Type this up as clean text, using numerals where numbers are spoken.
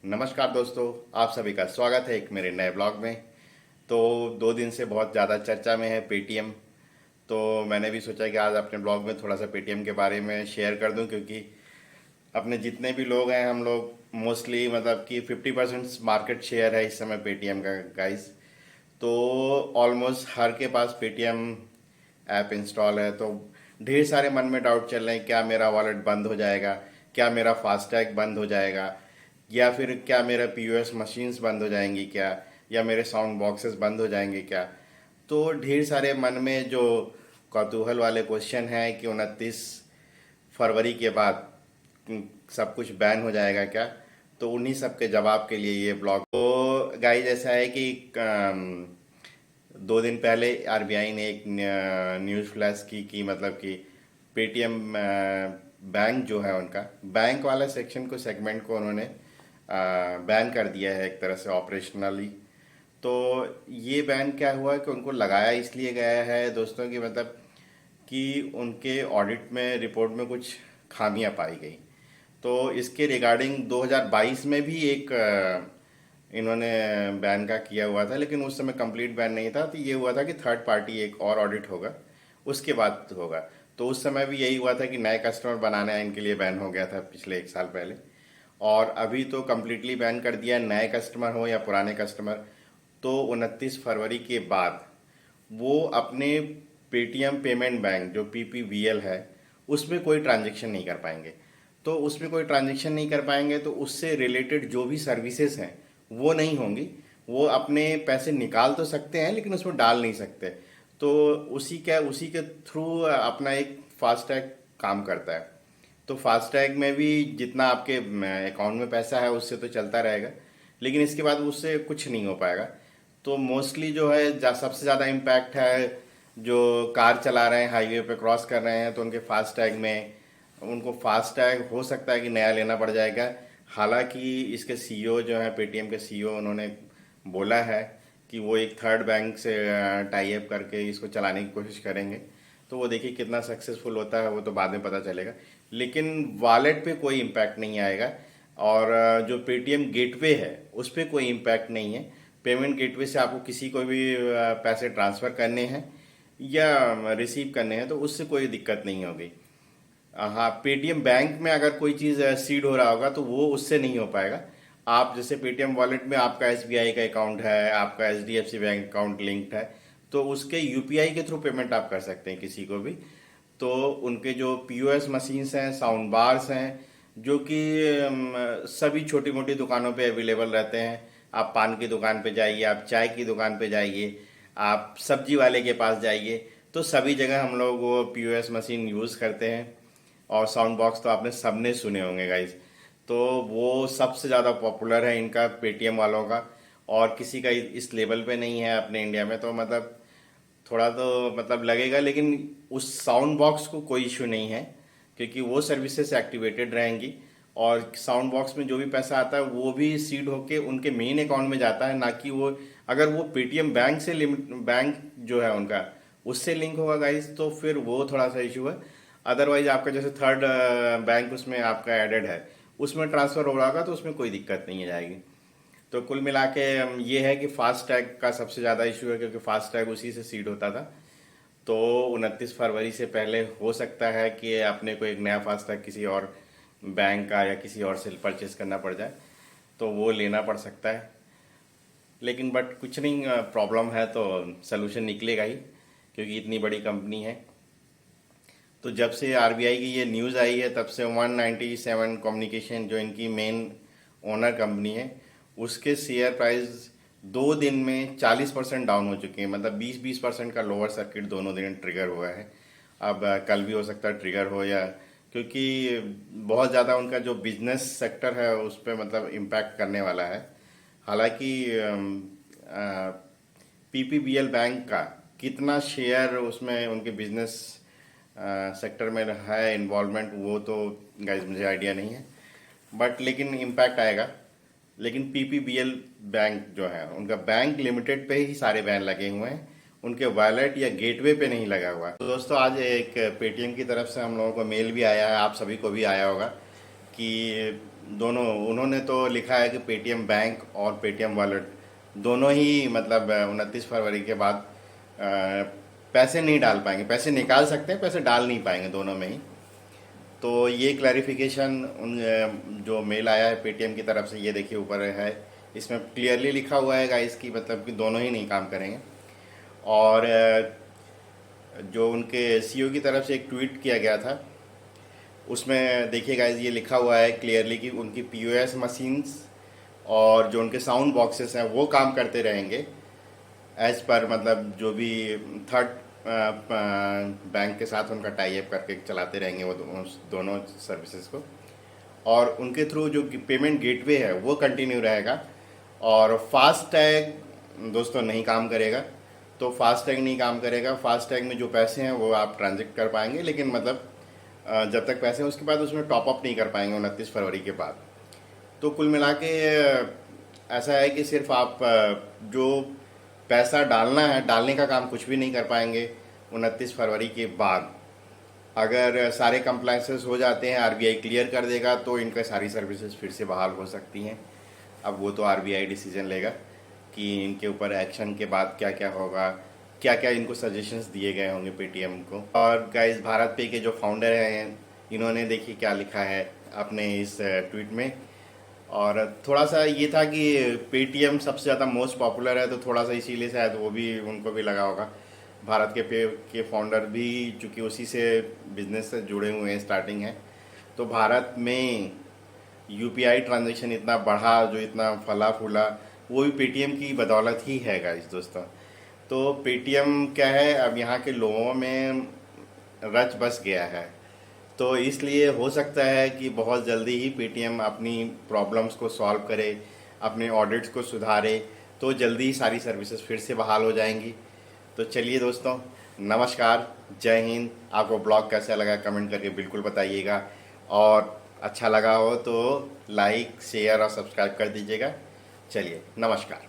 नमस्कार दोस्तों, आप सभी का स्वागत है एक मेरे नए ब्लॉग में। तो 2 दिन से बहुत ज़्यादा चर्चा में है पेटीएम। तो मैंने भी सोचा कि आज अपने ब्लॉग में थोड़ा सा पेटीएम के बारे में शेयर कर दूं, क्योंकि अपने जितने भी लोग हैं हम लोग मोस्टली मतलब कि 50% मार्केट शेयर है इस समय पेटीएम का गाइस। तो ऑलमोस्ट हर के पास पेटीएम ऐप इंस्टॉल है। तो ढेर सारे मन में डाउट चल रहे हैं, क्या मेरा वॉलेट बंद हो जाएगा, क्या मेरा फास्टैग बंद हो जाएगा, या फिर क्या मेरा पीओएस मशीन्स बंद हो जाएंगी क्या, या मेरे साउंड बॉक्सेस बंद हो जाएंगे क्या। तो ढेर सारे मन में जो कौतूहल वाले क्वेश्चन है कि 29 फरवरी के बाद सब कुछ बैन हो जाएगा क्या। तो उन्हीं सब के जवाब के लिए ये ब्लॉग। तो गाइस ऐसा है कि 2 दिन पहले आरबीआई ने एक न्यूज़ फ्लैश की कि मतलब कि पेटीएम बैंक जो है उनका बैंक वाला सेक्शन को सेगमेंट को उन्होंने बैन कर दिया है एक तरह से ऑपरेशनली। तो ये बैन क्या हुआ कि उनको लगाया इसलिए गया है दोस्तों कि मतलब कि उनके ऑडिट में रिपोर्ट में कुछ खामियां पाई गई। तो इसके रिगार्डिंग 2022 में भी एक इन्होंने बैन का किया हुआ था, लेकिन उस समय कंप्लीट बैन नहीं था। तो ये हुआ था कि थर्ड पार्टी एक और ऑडिट होगा, उसके बाद होगा। तो उस समय भी यही हुआ था कि नए कस्टमर बनाना इनके लिए बैन हो गया था पिछले 1 साल पहले। और अभी तो कम्प्लीटली बैन कर दिया, नए कस्टमर हो या पुराने कस्टमर। तो 29 फरवरी के बाद वो अपने पेटीएम पेमेंट बैंक जो पीपीवीएल है उसमें कोई ट्रांजेक्शन नहीं कर पाएंगे। तो उसमें कोई ट्रांजेक्शन नहीं कर पाएंगे तो उससे रिलेटेड जो भी सर्विसेज हैं वो नहीं होंगी। वो अपने पैसे निकाल तो सकते हैं लेकिन उसमें डाल नहीं सकते। तो उसी के थ्रू अपना एक फास्टैग काम करता है। तो फास्टैग में भी जितना आपके अकाउंट में पैसा है उससे तो चलता रहेगा, लेकिन इसके बाद उससे कुछ नहीं हो पाएगा। तो मोस्टली जो है सबसे ज़्यादा इम्पैक्ट है जो कार चला रहे हैं, हाईवे पे क्रॉस कर रहे हैं, तो उनके फास्टैग में उनको फास्टैग हो सकता है कि नया लेना पड़ जाएगा। हालांकि इसके सीईओ जो है पेटीएम के सीईओ उन्होंने बोला है कि वो एक थर्ड बैंक से टाई अप करके इसको चलाने की कोशिश करेंगे। तो वो देखिए कितना सक्सेसफुल होता है, वो तो बाद में पता चलेगा। लेकिन वॉलेट पे कोई इम्पैक्ट नहीं आएगा। और जो पेटीएम गेटवे है उस पर कोई इम्पैक्ट नहीं है। पेमेंट गेटवे से आपको किसी को भी पैसे ट्रांसफ़र करने हैं या रिसीव करने हैं तो उससे कोई दिक्कत नहीं होगी। हाँ, पेटीएम बैंक में अगर कोई चीज़ सीड हो रहा होगा तो वो उससे नहीं हो पाएगा। आप जैसे पेटीएम वॉलेट में आपका एसबीआई का अकाउंट है, आपका एचडीएफसी बैंक अकाउंट लिंक्ड है, तो उसके यूपीआई के थ्रू पेमेंट आप कर सकते हैं किसी को भी। तो उनके जो पीओएस मशीन्स हैं, साउंड बार्स हैं, जो कि सभी छोटी मोटी दुकानों पे अवेलेबल रहते हैं। आप पान की दुकान पे जाइए, आप चाय की दुकान पे जाइए, आप सब्जी वाले के पास जाइए, तो सभी जगह हम लोग वो पीओएस मशीन यूज़ करते हैं। और साउंड बॉक्स तो आपने सबने सुने होंगे गाइज। तो वो सबसे ज़्यादा पॉपुलर है इनका पेटीएम वालों का। और किसी का इस लेवल पे नहीं है अपने इंडिया में। तो मतलब थोड़ा तो मतलब लगेगा, लेकिन उस साउंड बॉक्स को कोई इशू नहीं है क्योंकि वो सर्विसेज एक्टिवेटेड रहेंगी। और साउंड बॉक्स में जो भी पैसा आता है वो भी सीड होके उनके मेन अकाउंट में जाता है, ना कि वो अगर वो पेटीएम बैंक से लिमिट बैंक जो है उनका उससे लिंक होगा गाइस तो फिर वो थोड़ा सा इशू है। अदरवाइज आपका जैसे थर्ड बैंक उसमें आपका एडेड है, उसमें ट्रांसफ़र हो रहा होगा तो उसमें कोई दिक्कत नहीं जाएगी। तो कुल मिला के ये है कि फास्टैग का सबसे ज़्यादा इशू है क्योंकि फास्टैग उसी से सीड होता था। तो 29 फरवरी से पहले हो सकता है कि अपने को एक नया फास्टैग किसी और बैंक का या किसी और से परचेज करना पड़ जाए, तो वो लेना पड़ सकता है। लेकिन बट कुछ नहीं, प्रॉब्लम है तो सलूशन निकलेगा ही क्योंकि इतनी बड़ी कंपनी है। तो जब से आरबीआई की ये न्यूज़ आई है तब से 197 कम्युनिकेशन जो इनकी मेन ओनर कंपनी है उसके शेयर प्राइस 2 दिन में 40% डाउन हो चुके हैं। मतलब 20-20% का लोअर सर्किट दोनों दिन ट्रिगर हुआ है। अब कल भी हो सकता है ट्रिगर हो, या क्योंकि बहुत ज़्यादा उनका जो बिजनेस सेक्टर है उस पर मतलब इम्पैक्ट करने वाला है। हालांकि पीपीबीएल बैंक का कितना शेयर उसमें उनके बिजनेस सेक्टर में है इन्वॉल्वमेंट वो तो गाइज मुझे आइडिया नहीं है, बट लेकिन इम्पैक्ट आएगा। लेकिन पीपीबीएल बैंक जो है उनका बैंक लिमिटेड पे ही सारे बैन लगे हुए हैं, उनके वॉलेट या गेटवे पे नहीं लगा हुआ। तो दोस्तों आज एक पेटीएम की तरफ से हम लोगों को मेल भी आया है, आप सभी को भी आया होगा कि दोनों उन्होंने तो लिखा है कि पेटीएम बैंक और पेटीएम वॉलेट दोनों ही मतलब 29 फरवरी के बाद पैसे नहीं डाल पाएंगे। पैसे निकाल सकते हैं, पैसे डाल नहीं पाएंगे दोनों में ही। तो ये क्लैरिफिकेशन उन जो मेल आया है पेटीएम की तरफ से, ये देखिए ऊपर है, इसमें क्लियरली लिखा हुआ है गाइस कि मतलब कि दोनों ही नहीं काम करेंगे। और जो उनके सीईओ की तरफ से एक ट्वीट किया गया था, उसमें देखिए गाइस ये लिखा हुआ है क्लियरली कि उनकी पीओएस मशीन्स और जो उनके साउंड बॉक्सेस हैं वो काम करते रहेंगे एज पर मतलब जो भी थर्ड बैंक के साथ उनका टाई अप करके चलाते रहेंगे वो दोनों सर्विसेज को। और उनके थ्रू जो पेमेंट गेटवे है वो कंटिन्यू रहेगा। और फास्टैग दोस्तों नहीं काम करेगा। तो फास्टैग नहीं काम करेगा, फास्टैग में जो पैसे हैं वो आप ट्रांजेक्ट कर पाएंगे, लेकिन मतलब जब तक पैसे हैं उसके बाद उसमें टॉप अप नहीं कर पाएंगे 29 फरवरी के बाद। तो कुल मिला के ऐसा है कि सिर्फ आप जो पैसा डालना है, डालने का काम कुछ भी नहीं कर पाएंगे 29 फरवरी के बाद। अगर सारे कंप्लाइंसेस हो जाते हैं, आरबीआई क्लियर कर देगा, तो इनका सारी सर्विसेज फिर से बहाल हो सकती हैं। अब वो तो आरबीआई डिसीजन लेगा कि इनके ऊपर एक्शन के बाद क्या क्या होगा, क्या क्या इनको सजेशंस दिए गए होंगे पेटीएम को। और गाइस भारत पे के जो फाउंडर हैं, इन्होंने देखिए क्या लिखा है अपने इस ट्वीट में। और थोड़ा सा ये था कि पेटीएम सबसे ज़्यादा मोस्ट पॉपुलर है, तो थोड़ा सा इसीलिए शायद वो भी उनको भी लगा होगा। भारत के पे के फाउंडर भी चूँकि उसी से बिजनेस से जुड़े हुए हैं, स्टार्टिंग है, तो भारत में यूपीआई ट्रांजैक्शन इतना बढ़ा, जो इतना फला फूला, वो भी पेटीएम की बदौलत ही है गाइस दोस्तों। तो पेटीएम क्या है, अब यहाँ के लोगों में रच बस गया है। तो इसलिए हो सकता है कि बहुत जल्दी ही पेटीएम अपनी प्रॉब्लम्स को सॉल्व करे, अपने ऑडिट्स को सुधारे, तो जल्दी ही सारी सर्विसेज फिर से बहाल हो जाएंगी। तो चलिए दोस्तों, नमस्कार, जय हिंद। आपको ब्लॉग कैसा लगा कमेंट करके बिल्कुल बताइएगा, और अच्छा लगा हो तो लाइक शेयर और सब्सक्राइब कर दीजिएगा। चलिए नमस्कार।